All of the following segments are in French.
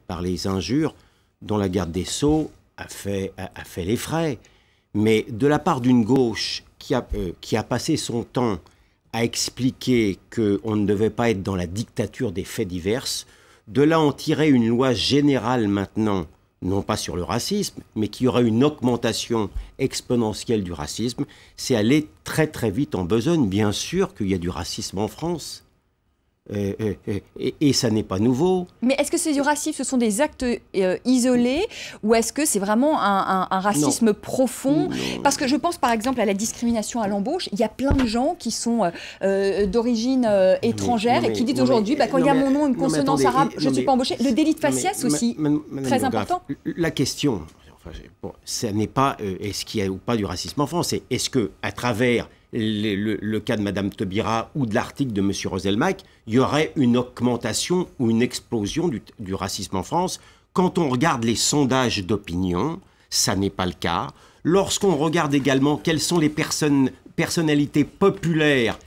par les injures dont la garde des Sceaux a fait les frais. Mais de la part d'une gauche qui a passé son temps à expliquer qu'on ne devait pas être dans la dictature des faits divers, de là en tirer une loi générale maintenant, non pas sur le racisme, mais qu'il y aura une augmentation exponentielle du racisme, c'est aller très très vite en besogne. Bien sûr qu'il y a du racisme en France. Et ça n'est pas nouveau. Mais est-ce que c'est du racisme, ce sont des actes isolés, ou est-ce que c'est vraiment un racisme profond? Parce que je pense par exemple à la discrimination à l'embauche. Il y a plein de gens qui sont d'origine étrangère et qui disent aujourd'hui, quand il y a mon nom, une consonance arabe, je ne suis pas embauché. Le délit de faciès aussi, très important. La question, ça n'est pas est-ce qu'il y a ou pas du racisme en France, c'est est-ce qu'à travers le cas de Mme Taubira ou de l'article de M. Roselmack, il y aurait une augmentation ou une explosion du racisme en France. Quand on regarde les sondages d'opinion, ça n'est pas le cas. Lorsqu'on regarde également quelles sont les personnalités populaires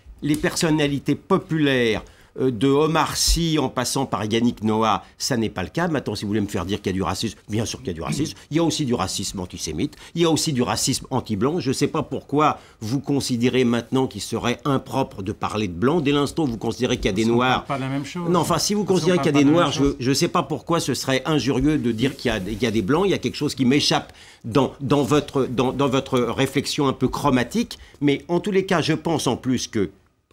de Omar Sy en passant par Yannick Noah, ça n'est pas le cas. Maintenant, si vous voulez me faire dire qu'il y a du racisme, bien sûr qu'il y a du racisme. Il y a aussi du racisme antisémite, il y a aussi du racisme anti-blanc. Je ne sais pas pourquoi vous considérez maintenant qu'il serait impropre de parler de blanc. Dès l'instant où vous considérez qu'il y a des noirs... pas la même chose. Non, enfin, si vous considérez qu'il y a des noirs, je ne sais pas pourquoi ce serait injurieux de dire qu'il y a des blancs. Il y a quelque chose qui m'échappe dans votre réflexion un peu chromatique. Mais en tous les cas, je pense en plus que,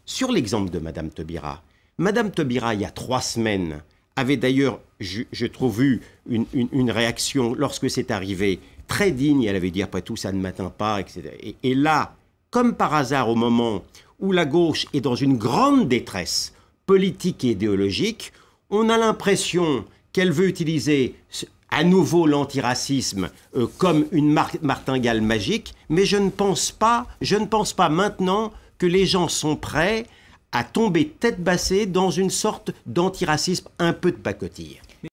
sur l'exemple de Mme Taubira, Madame Taubira, il y a 3 semaines, avait d'ailleurs, je trouve, eu une réaction lorsque c'est arrivé, très digne. Elle avait dit, après tout, ça ne m'atteint pas, etc. Et là, comme par hasard, au moment où la gauche est dans une grande détresse politique et idéologique, on a l'impression qu'elle veut utiliser à nouveau l'antiracisme comme une martingale magique, mais je ne pense pas maintenant que les gens sont prêts à tomber tête baissée dans une sorte d'antiracisme un peu de pacotille.